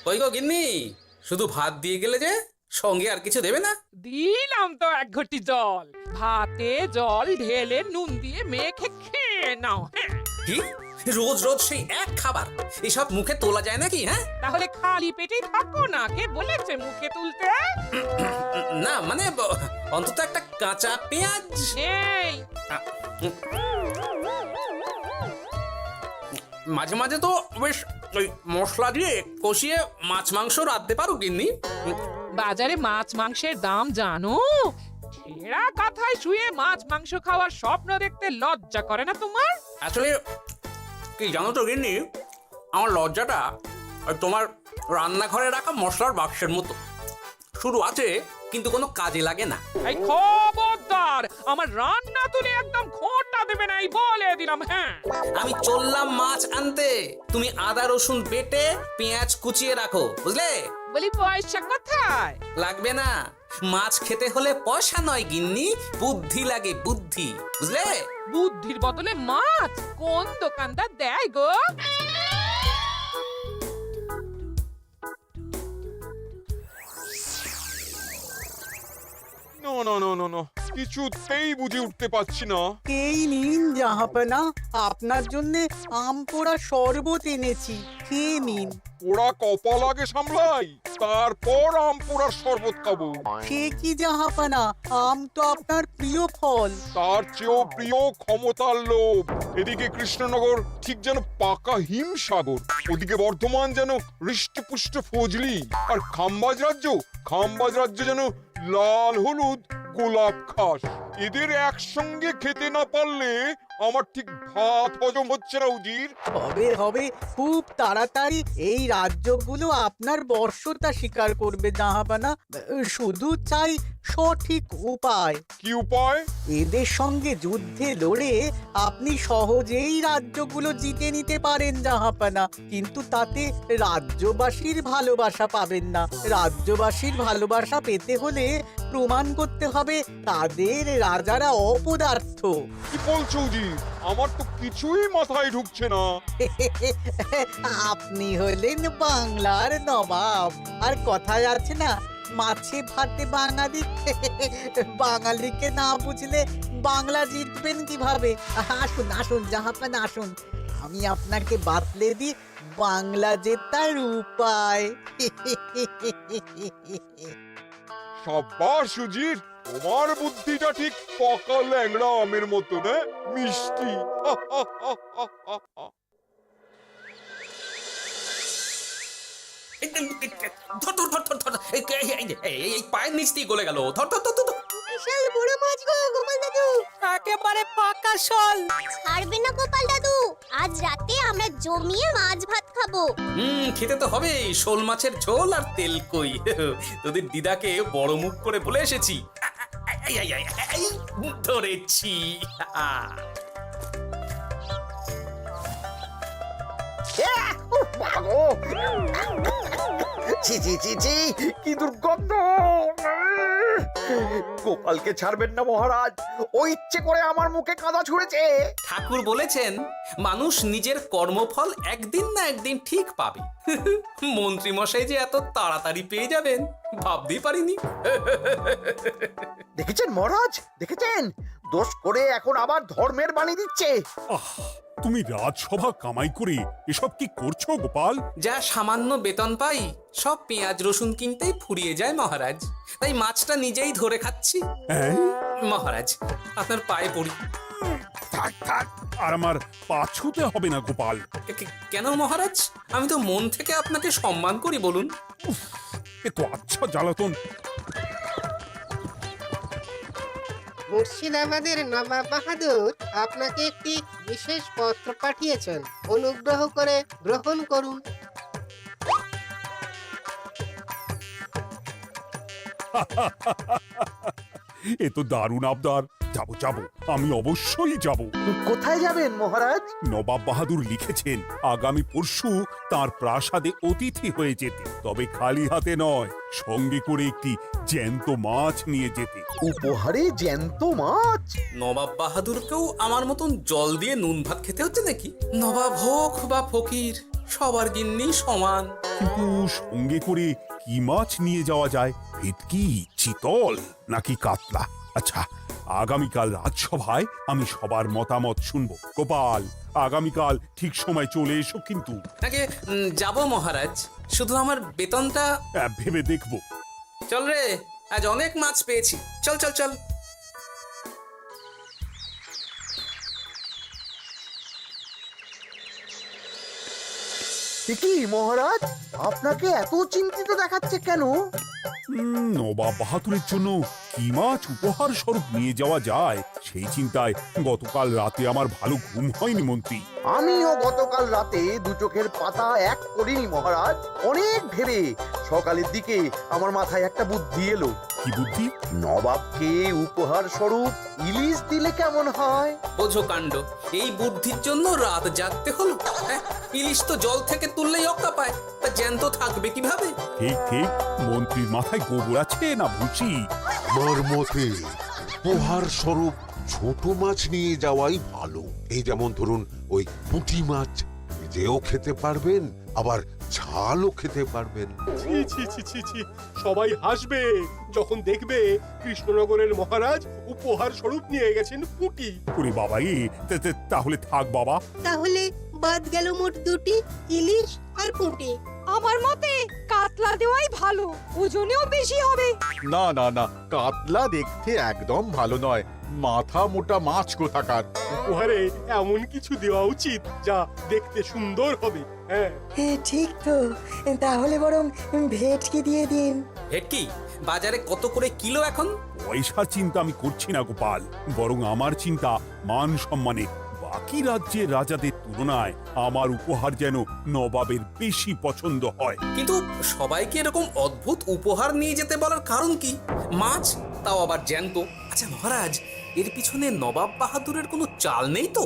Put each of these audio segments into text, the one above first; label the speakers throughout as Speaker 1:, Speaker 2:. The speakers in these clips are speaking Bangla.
Speaker 1: কই গো গিন্নি, শুধু ভাত দিয়ে গেলে যে, সঙ্গে আর কিছু দেবে না?
Speaker 2: দিলাম তো এক ঘটি জল। ভাতে জল ঢেলে নুন দিয়ে মেখে খেয়ে নাও। হ্যাঁ,
Speaker 1: কি রোজ রোজ সেই এক খাবার? এসব মুখে তোলা যায় নাকি? হ্যাঁ,
Speaker 2: তাহলে খালি পেটেই থাকো না, কে বলেছে মুখে তুলতে?
Speaker 1: না মানে অন্তত একটা কাঁচা পেঁয়াজ।
Speaker 2: এই
Speaker 1: মাঝে মাঝে তো বেশ ওই মশলা দিয়ে কষিয়ে মাছ মাংস রাঁধতে পারো গিন্নি।
Speaker 2: বাজারে মাছ মাংসের দাম জানো? ছেঁড়া কাঁথায় শুয়ে মাছ মাংস খাওয়ার স্বপ্ন দেখতে লজ্জা করে না তোমার?
Speaker 1: আসলে কি জানো তো গিন্নি, আমার লজ্জাটা ওই তোমার রান্নাঘরে রাখা মশলার বাক্সের মতো, শুধু আছে কিন্তু কোনো কাজে লাগে না।
Speaker 2: এই খবরদার, আমার রান্না তুলে একদম খোঁটা দেবে না, এই বলে দিলাম। হ্যাঁ,
Speaker 1: আমি চললাম মাছ আনতে, তুমি আদা রসুন বেটে পেঁয়াজ কুচিয়ে রাখো, বুঝলে?
Speaker 2: বলি পয়সা কোথায়?
Speaker 1: লাগবে না, মাছ খেতে হলে পয়সা নয় গিন্নি, বুদ্ধি লাগে, বুদ্ধি, বুঝলে?
Speaker 2: বুদ্ধির বদলে মাছ কোন দোকানদার দেয় গো?
Speaker 3: না না না না না, কিছুতেই বুঝে উঠতে পারছি না।
Speaker 4: এই নিন জাহাপনা, আপনার জন্য আম পোড়া শরবত এনেছি, খেয়ে নিন।
Speaker 3: ওরা কপাল আগে সামলাই, তারপর আম পোড়ার শরবত খাবো।
Speaker 4: সে কি জাহাপনা, আম তো আপনার প্রিয় ফল।
Speaker 3: তার চেয়েও প্রিয় ক্ষমতার লোভ। এদিকে কৃষ্ণনগর ঠিক যেন পাকা হিমসাগর, ওদিকে বর্ধমান যেন হৃষ্টপুষ্ট ফজলি, আর খাম্বাজ রাজ্য যেন লাল হলুদ গোলাপ ঘাস। এদের একসঙ্গে খেতে না পারলে আমার ঠিক ভাত হজম হচ্ছে না উজির।
Speaker 4: হবে হবে, খুব তাড়াতাড়ি এই রাজ্যগুলো আপনার বর্ষতা স্বীকার করবে জাহাপনা। শুধু চাই সঠিক উপায়।
Speaker 3: কি উপায়?
Speaker 4: এদের সঙ্গে যুদ্ধে লড়ে আপনি সহজেই রাজ্যগুলো জিতে নিতে পারেন জাহাপনা, কিন্তু তাতে রাজ্যবাসীর ভালোবাসা পাবেন না। রাজ্যবাসীর ভালোবাসা পেতে হলে প্রমাণ করতে হবে তাদের রাজারা অপদার্থ।
Speaker 3: কি বলছো উজির? আমার তো কিছুই মাথায় ঢুকছে না।
Speaker 4: আপনি হলেন বাংলার নবাব, আর কথায় আছে না, মাছে ভাতে বাঙালি। বাঙালিকে না বুঝলে বাংলা জিতবেন কিভাবে? আসুন আসুন জাহাপানা, আসুন, আমি আপনাকে বাতলে দিই বাংলা জেতার উপায়।
Speaker 3: সাব্বাস উজির, তোমার বুদ্ধিটা ঠিক পাকা ল্যাংড়া আমের মতো না, মিষ্টি।
Speaker 1: ধর ধর ধর ধর ধর, এই পায়ের নিচ দিয়ে গলে গেল, ধর ধর ধর ধর।
Speaker 5: বিশাল বড় মাছ গো গোপাল দাদু,
Speaker 4: একেবারে পাকা শোল।
Speaker 5: ছাড়বে না গোপাল দাদু, আজ রাতে আমরা জমিয়ে মাছ ভাত খাবো।
Speaker 1: খেতে তো হবে শোল মাছের ঝোল আর তেল কই। তোদের দিদাকে বড় মুখ করে বলে এসেছি, এই, ধরেছি।
Speaker 6: ছি ছি ছি ছি, কি দুর্গন্ধ! গোপালকে ছাড়বেন না মহারাজ, ও ইচ্ছে করে আমার মুখে কাদা ছুঁড়েছে।
Speaker 1: ঠাকুর বলেছেন মানুষ নিজের কর্মফল একদিন না একদিন ঠিক পাবে। মন্ত্রী মশাই যে এত তাড়াতাড়ি পেয়ে যাবেন ভাবতেই পারিনি।
Speaker 6: দেখেছেন মহারাজ, দেখেছেন? দোষ করে এখন আবার ধর্মের বাণী দিচ্ছে।
Speaker 7: তুমি রাজসভা কামাই করে এসব কি করছো গোপাল?
Speaker 1: যা সামান্য বেতন পাই সব পেঁয়াজ রসুন কিনতেই ফুরিয়ে যায় মহারাজ, তাই মাছটা নিজেই ধরে খাচ্ছি।
Speaker 7: হ্যাঁ?
Speaker 1: মহারাজ আপনার পায়ে পড়ি।
Speaker 7: থাক থাক, আর আমার পা ছুঁতে হবে না গোপাল।
Speaker 1: কেন মহারাজ? আমি তো মন থেকে আপনাকে সম্মান করি, বলুন।
Speaker 7: এ তো আচ্ছা জ্বালাতন।
Speaker 8: মুর্শিদাবাদের নবাব বাহাদুর আপনাকে একটি বিশেষ পত্র পাঠিয়েছেন, অনুগ্রহ করে গ্রহণ করুন।
Speaker 7: এ তো দারুণ আবদার। যাবো যাবো, আমি অবশ্যই যাব।
Speaker 6: কোথায় যাবেন মহারাজ?
Speaker 7: নবাব বাহাদুর লিখেছেন আগামী পরশু তার প্রাসাদে অতিথি হয়ে যেতে, তবে খালি হাতে নয়, সঙ্গে করে একটি জ্যান্ত মাছ নিয়ে যেতে।
Speaker 6: উপহারে জ্যান্ত মাছ?
Speaker 1: নবাব বাহাদুরকেও আমার মতন জল দিয়ে নুন ভাত খেতে হচ্ছে নাকি? নবাব হোক বা ফকির, সবার গিন্নি সমান।
Speaker 7: কিন্তু সঙ্গে করে কি মাছ নিয়ে যাওয়া যায়? ভেটকি, চিতল নাকি কাতলা? আচ্ছা, আগামীকাল রাজসভায় আমি সবার মতামত শুনবো। গোপাল, আগামীকাল ঠিক সময় চলে এসো কিন্তু।
Speaker 1: আগে যাব মহারাজ, শুধু আমার বেতনটা।
Speaker 7: ভেবে দেখবো।
Speaker 1: চল রে, আজ অনেক মাছ পেয়েছি। চল চল চল।
Speaker 6: কি মহারাজ, আপনাকে এত চিন্তিত দেখাচ্ছে কেন?
Speaker 7: নবাব বাহাদুরের জন্য কি মাছ উপহার স্বরূপ নিয়ে যাওয়া যায় সেই চিন্তায় গতকাল রাতে আমার ভালো ঘুম হয়নি মন্ত্রী।
Speaker 6: আমিও গতকাল রাতে দু চোখের পাতা এক করিনি মহারাজ। অনেক ভেবে সকালের দিকে আমার মাথায় একটা বুদ্ধি এলো।
Speaker 7: কি বুদ্ধি?
Speaker 6: নবাবকে উপহার স্বরূপ ইলিশ দিলে কেমন হয়?
Speaker 1: বোঝো কাণ্ড, এই বুদ্ধির জন্য রাত জাগতে হলো। হ্যাঁ, ইলিশ তো জল থেকে তুললেই অক্কা পায়, তা জ্যান্ত থাকবে কিভাবে?
Speaker 7: ঠিক ঠিক, মন্ত্রীর মাথায় গোবর আছে না ভুসি?
Speaker 9: আমার মতে উপহার স্বরূপ ছোট মাছ নিয়ে যাওয়াই ভালো। এই যেমন ধরুন ওই পুঁটি মাছ, নিজেও খেতে পারবেন আবার ঝালও খেতে পারবেন।
Speaker 10: ছি ছি ছি ছি ছি, সবাই হাসবে যখন দেখবে কৃষ্ণনগরের মহারাজ উপহার স্বরূপ নিয়ে গেছেন পুঁটি।
Speaker 7: ওরে বাবাই, তাহলে থাক বাবা।
Speaker 8: তাহলে বাদ গেল মোট দুটি, ইলিশ আর পুঁটি।
Speaker 11: আমার মতে কাতলা দেওয়াই ভালো, ওজনেও বেশি হবে।
Speaker 12: না না না, কাতলা দেখতে একদম ভালো নয়, মাথা মোটা মাছ কোথাকার।
Speaker 10: উপহারে এমন কিছু দেওয়া উচিত যা দেখতে সুন্দর হবে। হ্যাঁ,
Speaker 11: ঠিক তো, তাহলে বরং ভেটকি দিয়ে দিন।
Speaker 1: ভেটকি বাজারে কত করে কিলো এখন?
Speaker 7: পয়সার চিন্তা আমি করছি না গোপাল, বরং আমার চিন্তা মান সম্মানে। বাকি রাজ্যের রাজাদের তুলনায় আমার উপহার যেন নবাবের বেশি পছন্দ হয়।
Speaker 1: কিন্তু সবাইকে এরকম অদ্ভুত উপহার নিয়ে যেতে বলার কারণ কি? মাছ, তাও আবার জ্যান্ত। আচ্ছা মহারাজ, এর পিছনে নবাব বাহাদুরের কোনো চাল নেই তো?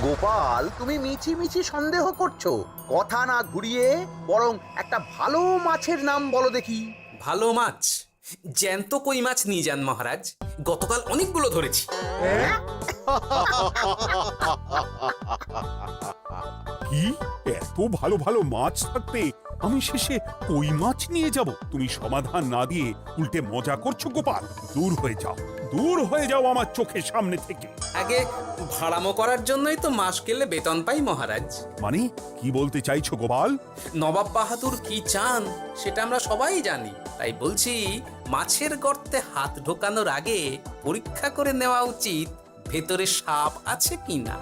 Speaker 6: গোপাল, তুমি মিছি মিছি সন্দেহ করছো। কথা না ঘুরিয়ে বরং একটা ভালো মাছের নাম বলো দেখি।
Speaker 1: ভালো মাছ? জ্যান্ত কই মাছ নিয়ে যান মহারাজ, গতকাল অনেকগুলো ধরেছি।
Speaker 7: কি, এত ভালো ভালো মাছ থাকতে আমি শেষে কই মাছ নিয়ে যাব? তুমি সমাধান না দিয়ে উল্টে মজা করছো গোপাল। দূর হয়ে যাও, দূর হয়ে যাও আমার চোখের সামনে থেকে।
Speaker 1: আগে ভাড়ামো করার জন্যই তো মাস গেলে বেতন পাই মহারাজ।
Speaker 7: মানে কি বলতে চাইছো গোপাল?
Speaker 1: নবাব বাহাদুর কি চান সেটা আমরা সবাই জানি, তাই বলছি মাছের গর্তে হাত ঢোকানোর আগে পরীক্ষা করে নেওয়া উচিত ভেতরে সাপ আছে কিনা।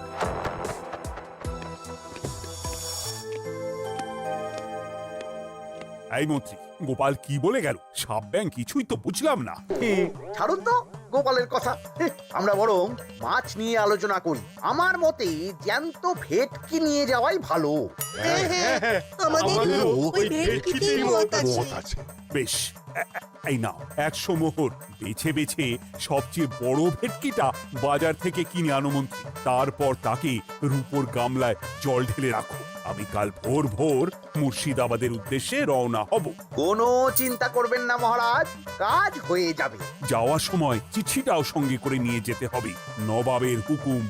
Speaker 7: এই মন্ত্রী, গোপাল কি বলে গেল? সাপ ব্যাং কিছুই তো বুঝলাম না।
Speaker 6: ছাড়ুন তো গোপালের কথা, আমরা বরং মাছ নিয়ে আলোচনা করি। আমার মতে জ্যান্ত ভেটকি নিয়ে যাওয়াই ভালো।
Speaker 10: আমাদেরও ওই ভেটকিতেই মত
Speaker 9: আছে।
Speaker 7: বেশ, এই নাও 100 মোহর। বেছে বেছে সবচেয়ে বড় ভেটকিটা বাজার থেকে কিনে আনো মন্ত্রী। তারপর তাকে রূপোর গামলায় জল ঢেলে রাখো। আমি কাল ভোর ভোর মুর্শিদাবাদের উদ্দেশ্যে রওনা হব।
Speaker 6: কোনো চিন্তা করবেন না মহারাজ, কাজ হয়ে যাবে।
Speaker 7: যাওয়ার সময় চিঠিটাও সঙ্গে করে নিয়ে যেতে হবে। নবাবের হুকুম।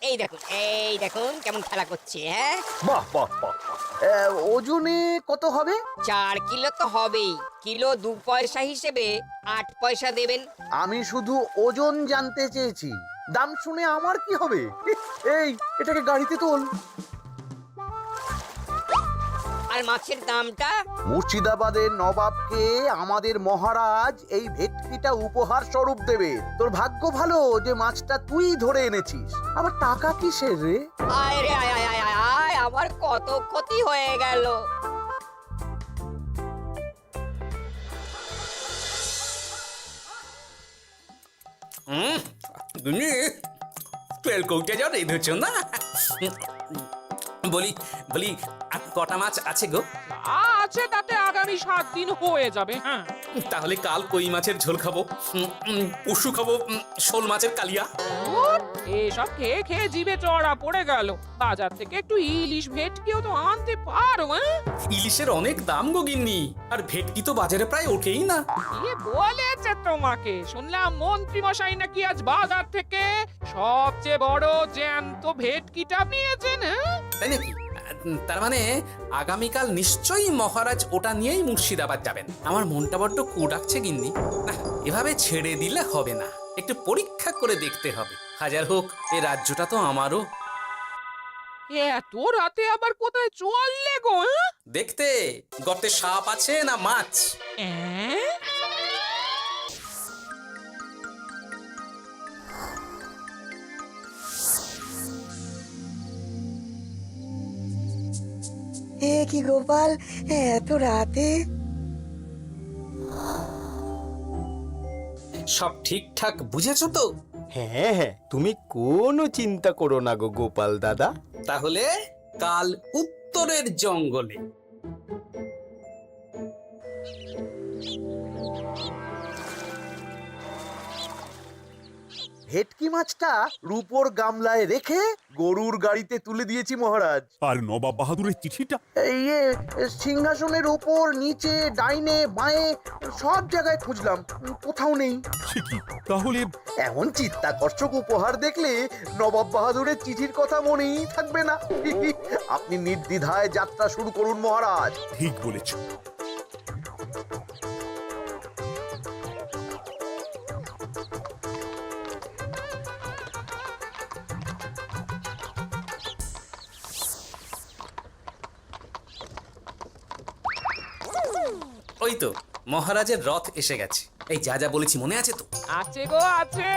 Speaker 11: এই দেখুন কেমন খেলা করছে। হ্যাঁ,
Speaker 6: বাহ বাহ বাহ। ওজনে কত হবে?
Speaker 11: 4 কিলো তো হবেই। কিলো 2 পয়সা হিসেবে 8 পয়সা দেবেন।
Speaker 6: আমি শুধু ওজন জানতে চেয়েছি, দাম শুনে আমার কি হবে? এই, এটাকে গাড়িতে তোল।
Speaker 11: আর মাছের দামটা?
Speaker 6: মুর্শিদাবাদের নবাবকে আমাদের মহারাজ এই ভেটকিটা উপহার স্বরূপ দেবে। তোর ভাগ্য ভালো যে মাছটা তুই ধরে এনেছিস। আবার টাকা কিসের রে?
Speaker 11: আয় রে আয় আয় আয় আয় আয়, আমার কত ক্ষতি হয়ে গেল।
Speaker 1: তেল কৌটে যা রেঁধেছ না। বলি বলি আর কটা মাছ আছে গো?
Speaker 2: আছে, তাতে আগামী 7 দিন হয়ে যাবে। হ্যাঁ,
Speaker 1: তাহলে কাল কই মাছের ঝোল খাবো, পরশু খাবো শোল মাছের কালিয়া।
Speaker 2: এসব খেয়ে খেয়ে জিভে চড়া পড়ে গেল। বাজার থেকে একটু ইলিশ ভেটকিও তো আনতে পারো।
Speaker 1: ইলিশের অনেক দাম গো গিন্নি, আর ভেটকি তো বাজারে প্রায় ওঠেই না।
Speaker 2: কে বলেছে তোমাকে? শুনলাম মন্ত্রী মশাই নাকি আজ বাজার থেকে সবচেয়ে বড় জ্যান্ত ভেটকিটা নিয়েছেন, হ্যাঁ?
Speaker 1: তাই নাকি? তার মানে আগামীকাল নিশ্চয়ই মহারাজ ওটা নিয়েই মুর্শিদাবাদ যাবেন। আমার মনটা বড্ড কু ডাকছে গিন্নি। না, এভাবে ছেড়ে দিলে হবে না, একটু পরীক্ষা করে দেখতে হবে। হাজার হোক এ রাজ্যটা তো আমারও।
Speaker 2: এত রাতে আবার কোথায় চললে গো, হ্যাঁ?
Speaker 1: দেখতে গর্তে সাপ আছে না মাছ।
Speaker 2: অ্যাঁ?
Speaker 4: এ কি গোপাল, এত রাতে?
Speaker 1: সব ঠিকঠাক বুঝেছো তো?
Speaker 13: হ্যাঁ হ্যাঁ, তুমি কোনো চিন্তা করো না গো গোপাল দাদা।
Speaker 1: তাহলে কাল উত্তরের জঙ্গলে।
Speaker 6: ভেটকি মাছটা রূপোর গামলায় রেখে গরুর গাড়িতে তুলে দিয়েছি মহারাজ।
Speaker 7: আর নবাব বাহাদুরের চিঠিটা?
Speaker 6: ইয়ে, সিংহাসনের ওপর, নিচে, ডাইনে, বাঁয়ে সব জায়গায় খুঁজলাম, কোথাও নেই।
Speaker 7: সে কি তাহলে?
Speaker 6: এমন চিত্তাকর্ষক উপহার দেখলে নবাব বাহাদুরের চিঠির কথা মনেই থাকবে না। আপনি নির্দ্বিধায় যাত্রা শুরু করুন মহারাজ।
Speaker 7: ঠিক বলেছ।
Speaker 1: ওই তো মহারাজের রথ এসে গেছে। এই যা যা বলেছি মনে আছে তো?
Speaker 2: আছে গো আছে,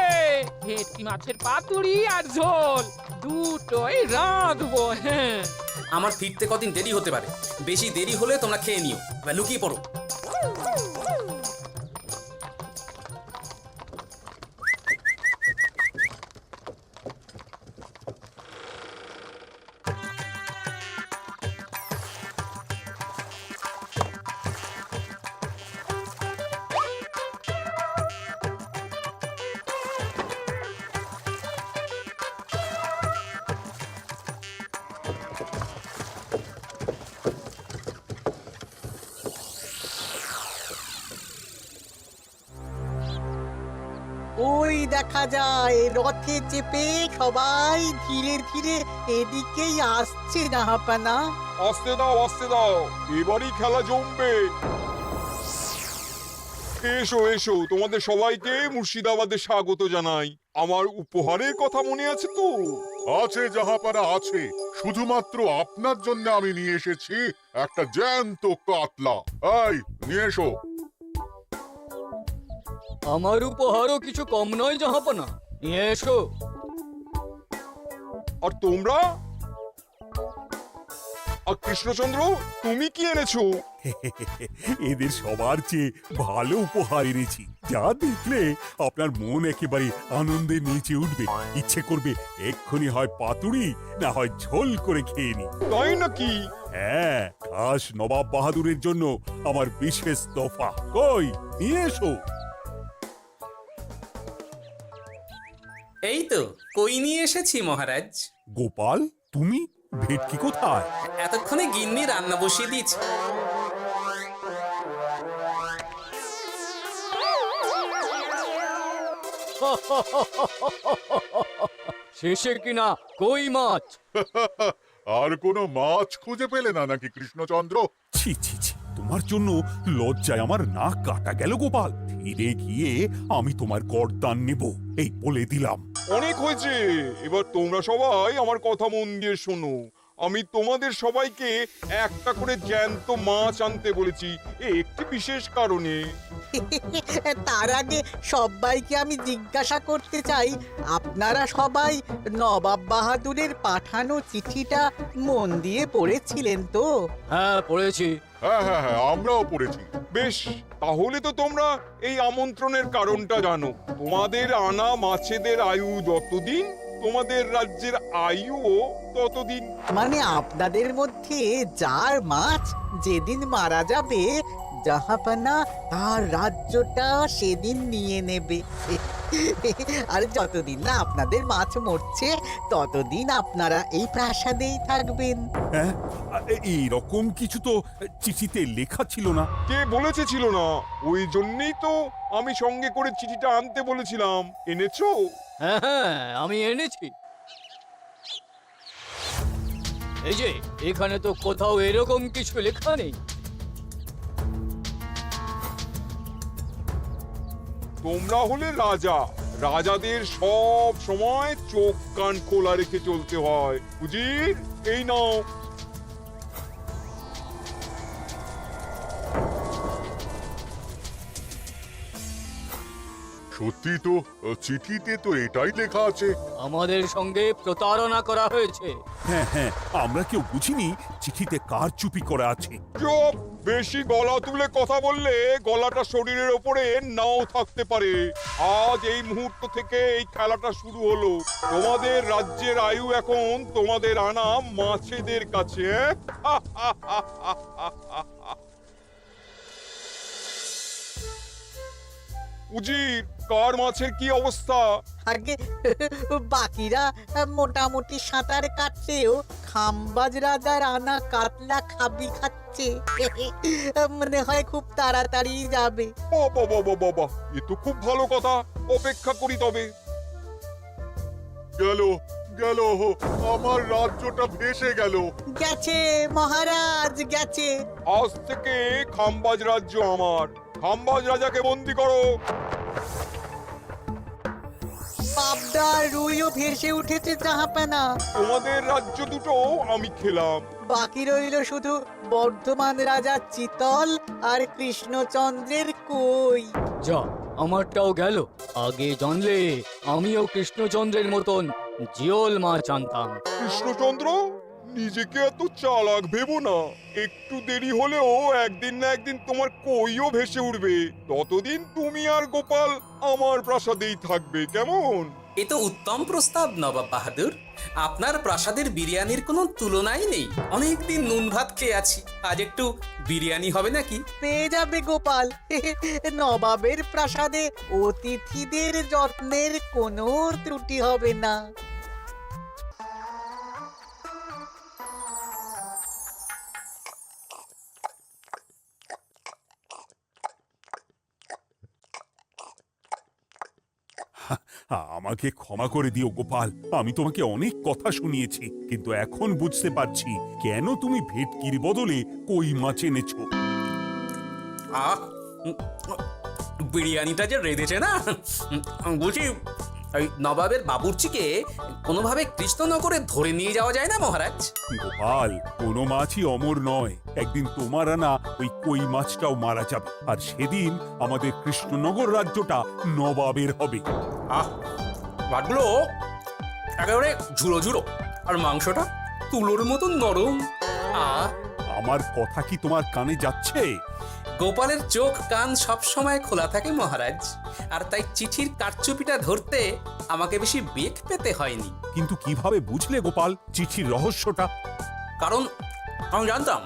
Speaker 2: ভেটকি মাছের পাতুরি আর ঝোল দুটোই রাঁধবো, হ্যাঁ।
Speaker 1: আমার ফিরতে কদিন দেরি হতে পারে, বেশি দেরি হলে তোমরা খেয়ে নিও, এবার লুকিয়ে পড়ো।
Speaker 4: ওই দেখা যায় রথে চেপে সবাই ধীরে ধীরে এদিকেই আসছে জাহাপানা।
Speaker 3: আসতে দাও, আসতে দাও, এবারই খেলা জমবে। এসো এসো, তোমাদের সবাইকে মুর্শিদাবাদে স্বাগত জানাই। আমার উপহারের কথা মনে আছে তো?
Speaker 12: আছে জাহাপানা আছে, শুধুমাত্র আপনার জন্য আমি নিয়ে এসেছি একটা জ্যান্ত কাতলা। এই নিয়ে এসো।
Speaker 13: আমার উপহারও কিছু কম নয় জাহাপানা, নিয়ে এসো।
Speaker 3: আর তোমরা? আর কৃষ্ণচন্দ্র, তুমি কি এনেছো?
Speaker 7: এদের সবার চেয়ে ভালো উপহার এনেছি, যা দেখলে আপনার মন একেবারে আনন্দে নেচে উঠবে। ইচ্ছে করবে এক্ষুনি হয় পাতুরি না হয় ঝোল করে খেয়ে নি।
Speaker 3: তাই নাকি?
Speaker 7: হ্যাঁ, খাস নবাব বাহাদুরের জন্য আমার বিশেষ তোফা। কই নিয়ে এসো।
Speaker 1: এই তো কই নিয়ে এসেছি মহারাজ।
Speaker 7: গোপাল, তুমি? ভেটকি কোথায়?
Speaker 1: এতক্ষণে গিন্নি রান্না বসিয়ে দিয়েছে।
Speaker 13: শেষে কিনা কই মাছ?
Speaker 12: আর কোনো মাছ খুঁজে পেলে না নাকি কৃষ্ণচন্দ্র?
Speaker 7: ছি ছি ছি, তোমার জন্য লজ্জায় আমার নাক কাটা গেল গোপাল। ফিরে গিয়ে আমি তোমার গর্দান নেব, এই বলে দিলাম।
Speaker 3: অনেক হয়েছে, এবার তোমরা সবাই আমার কথা মন দিয়ে শোনো। আমি তোমাদের সবাইকে একটা করে জ্যান্ত মাছ আনতে বলেছি একটি বিশেষ কারণে।
Speaker 4: তার আগে সবাইকে আমি জিজ্ঞাসা করতে চাই, আপনারা সবাই নবাব বাহাদুরের পাঠানো চিঠিটা মন দিয়ে পড়েছিলেন তো?
Speaker 13: হ্যাঁ পড়েছি।
Speaker 12: হ্যাঁ হ্যাঁ হ্যাঁ, আমরাও পড়েছি।
Speaker 3: বেশ, তাহলে তো তোমরা এই আমন্ত্রণের কারণটা জানো। তোমাদের আনা মাছেদের আয়ু যতদিন, তোমাদের রাজ্যের আয়ুও ততদিন।
Speaker 4: মানে আপনাদের মধ্যে যার মাছ যেদিন মারা যাবে, জাহাপানা তার রাজ্যটা সেদিন নিয়ে নেবে। আর যতদিন না আপনাদের মাছ মরছে, ততদিন আপনারা এই প্রাসাদেই থাকবেন।
Speaker 7: হ্যাঁ, এইরকম কিছু তো চিঠিতে লেখা ছিল না।
Speaker 3: কে বলেছে ছিল না? ওই জন্যই তো আমি সঙ্গে করে চিঠিটা আনতে বলেছিলাম। এনেছো?
Speaker 13: হ্যাঁ হ্যাঁ আমি এনেছি। এই যে এখানে তো কোথাও এরকম কিছু লেখা নেই।
Speaker 3: তোমরা হলে রাজা, রাজাদের সব সময় চোখ কান খোলা রেখে চলতে হয়। উজির, এই নাও।
Speaker 12: সত্যি তো, চিঠিতে তো এটাই লেখা আছে।
Speaker 13: আমাদের সঙ্গে প্রতারণা করা হয়েছে।
Speaker 7: হ্যাঁ হ্যাঁ, আমরা কেউ বুঝিনি চিঠিতে কার চুপি করা আছে।
Speaker 3: চুপ! বেশি গলা তুলে কথা বললে গলাটা শরীরের ওপরে নাও থাকতে পারে। আজ এই মুহূর্ত থেকে এই খেলাটা শুরু হলো। তোমাদের রাজ্যের আয়ু এখন তোমাদের আনা মাছেদের কাছে। উজির, কার মাছের কি অবস্থা?
Speaker 4: আগে বাকিরা মোটামুটি সাঁতার কাটছেও, খাম্বাজ রাজার আনা কাতলা খাবি খাচ্ছে। মনে হয় খুব তাড়াতাড়ি যাবে।
Speaker 3: বাবা বাবা বাবা, এ তো খুব ভালো কথা। অপেক্ষা করি তবে।
Speaker 12: গেল গেল, আমার রাজ্যটা ভেসে গেল।
Speaker 4: গেছে মহারাজ, গেছে।
Speaker 3: আজ থেকে খাম্বাজ রাজ্য আমার। খাম্বাজ রাজাকে বন্দি করো।
Speaker 4: পাবদা রুইও ভেসে উঠেছে জাহাপানা।
Speaker 3: তোমাদের রাজ্য দুটো আমি খেলাম।
Speaker 4: বাকি রইল শুধু বর্ধমান রাজা চিতল আর কৃষ্ণচন্দ্রের কই।
Speaker 13: যা, আমারটাও গেল। আগে জানলে আমিও কৃষ্ণচন্দ্রের মতন জিওল মাছ আনতাম।
Speaker 3: কৃষ্ণচন্দ্র, নিজেকে এত চালাক ভেবো না। একটু দেরি হলেও একদিন না একদিন তোমার কইও ভেসে উঠবে। ততদিন তুমি আর গোপাল আমার প্রাসাদেই থাকবে, কেমন?
Speaker 1: এ তো উত্তম প্রস্তাব নবাব বাহাদুর। আপনার প্রাসাদের বিরিয়ানির কোনো তুলনাই নেই। অনেকদিন নুন ভাত খেয়ে আছি, আজ একটু বিরিয়ানি হবে নাকি?
Speaker 4: পেয়ে যাবে গোপাল। নবাবের প্রাসাদে অতিথিদের যত্নের কোনো ত্রুটি হবে না।
Speaker 7: আমাকে ক্ষমা করে দিও গোপাল, আমি তোমাকে অনেক কথা শুনিয়েছি, কিন্তু এখন বুঝতে পারছি কেন তুমি ভেটকির বদলে কই মাছ এনেছো।
Speaker 1: আহ, বিরিয়ানিটা যে রেঁধেছে না, বলছি এই নবাবের বাবুর্চিকে কোনোভাবে কৃষ্ণনগরে ধরে নিয়ে যাওয়া যায় না মহারাজ?
Speaker 7: গোপাল, কোনো মাছই অমর নয়। একদিন তোমার আনা ওই কই মাছটাও মারা যাবে, আর সেদিন আমাদের কৃষ্ণনগর রাজ্যটা নবাবের হবে।
Speaker 1: আহ, ভাতগুলো একেবারে ঝুড়ো ঝুড়ো, আর মাংসটা তুলোর মতন নরম। আহ,
Speaker 7: আমার কথা কি তোমার কানে যাচ্ছে?
Speaker 1: গোপালের চোখ কান সব সময় খোলা থাকে মহারাজ, আর তাই চিঠির কারচুপিটা ধরতে আমাকে বেশি বেগ পেতে হয়নি।
Speaker 7: কিন্তু কিভাবে বুঝলে গোপাল চিঠির রহস্যটা?
Speaker 1: কারণ আমি জানতাম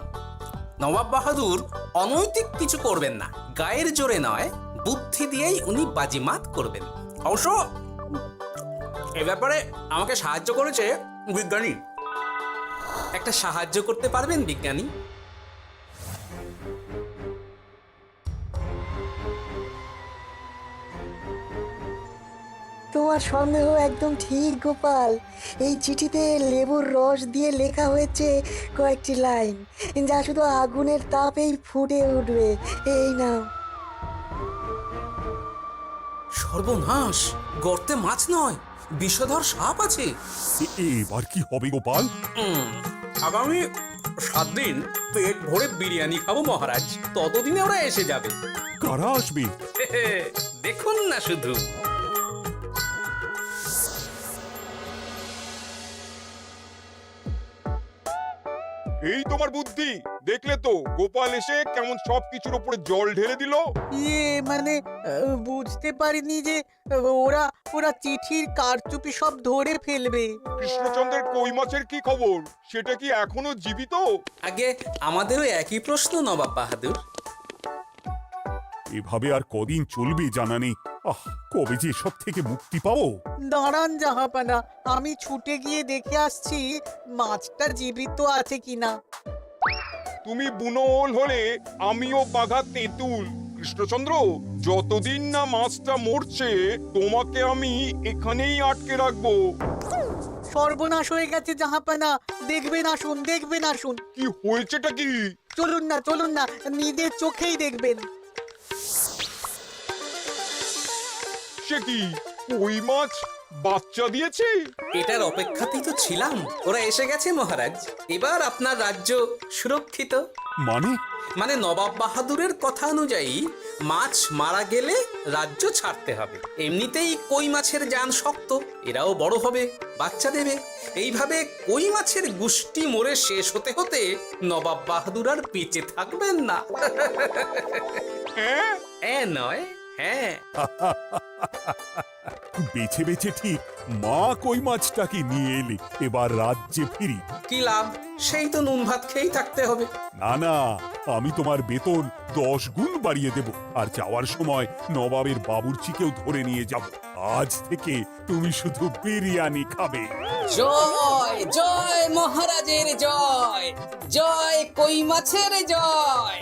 Speaker 1: নবাব বাহাদুর অনৈতিক কিছু করবেন না। গায়ের জোরে নয়, বুদ্ধি দিয়েই উনি বাজিমাত করবেন। অবশ্য এ ব্যাপারে আমাকে সাহায্য করেছে বিজ্ঞানী। একটা সাহায্য করতে পারবেন বিজ্ঞানী?
Speaker 14: তোমার সন্দেহ একদম ঠিক গোপাল। এই চিঠিতে লেবুর রস দিয়ে লেখা হয়েছে কয়েকটি লাইন, যা শুধু আগুনের তাপেই ফুটে উঠবে। এই নাও।
Speaker 1: সর্বনাশ! গর্তে মাছ নয়, বিষধর সাপ আছে।
Speaker 7: এবার কি হবে গোপাল?
Speaker 1: আগামী 7 দিন পেট ভরে বিরিয়ানি খাবো মহারাজ। ততদিনে ওরা এসে যাবে।
Speaker 7: কারা আসবে?
Speaker 1: দেখুন না শুধু।
Speaker 3: এই তোমার বুদ্ধি, দেখলে তো গোপাল এসে কেমন সবকিছুর উপরে জল ঢেলে দিল।
Speaker 4: মানে বুঝতে পারিনি যে ওরা ওরা চিঠির কারচুপি সব ধরে ফেলবে।
Speaker 3: কৃষ্ণচন্দ্রের কই মাছের কি খবর? সেটা কি এখনো জীবিত?
Speaker 1: আগে আমাদেরও একই প্রশ্ন নবাব বাহাদুর।
Speaker 7: এভাবে আর কদিন চলবে জানা নেই। কবে যে সব থেকে মুক্তি পাবো।
Speaker 4: দাঁড়ান জাহাপানা, আমি ছুটে গিয়ে দেখে আসছি মাছটা জীবিত আছে কিনা।
Speaker 3: তুমি বুনোল হলে আমিও বাঘা তেঁতুল। কৃষ্ণচন্দ্র, যতদিন না মাছটা মরছে তোমাকে আমি এখানেই আটকে রাখবো।
Speaker 4: সর্বনাশ হয়ে গেছে জাহাপানা, দেখবেন আসুন, দেখবেন আসুন।
Speaker 3: কি হয়েছেটা কি?
Speaker 4: চলুন না, নিজের চোখেই দেখবেন।
Speaker 3: সে কি, কই মাছ বাচ্চা দিয়েছে?
Speaker 1: এটার অপেক্ষাতেই তো ছিলাম। ওরা এসে গেছে মহারাজ, এবার আপনার রাজ্য সুরক্ষিত। মানে নবাব বাহাদুরের কথা অনুযায়ী মাছ মারা গেলে রাজ্য ছাড়তে হবে। এমনিতেই কই মাছের জান শক্ত, এরাও বড় হবে, বাচ্চা দেবে। এইভাবে কই মাছের গুষ্টি মরে শেষ হতে হতে নবাব বাহাদুর আর বেঁচে থাকবেন না। হ্যাঁ নয়, হ্যাঁ।
Speaker 7: বেছে বেছে ঠিক মা কই মাছটাকে নিয়ে এলে, এবার রাজ্যে ফিরি।
Speaker 1: কি লাভ, সেই তো নুন ভাত খেয়েই থাকতে হবে।
Speaker 7: না, আমি তোমার বেতন 10 গুণ বাড়িয়ে দেব, আর যাওয়ার সময় নবাবের বাবুর্চিকেও ধরে নিয়ে যাব। আজ থেকে তুমি শুধু বিরিয়ানি খাবে।
Speaker 1: জয় জয় মহারাজের জয়, জয় কই মাছের জয়।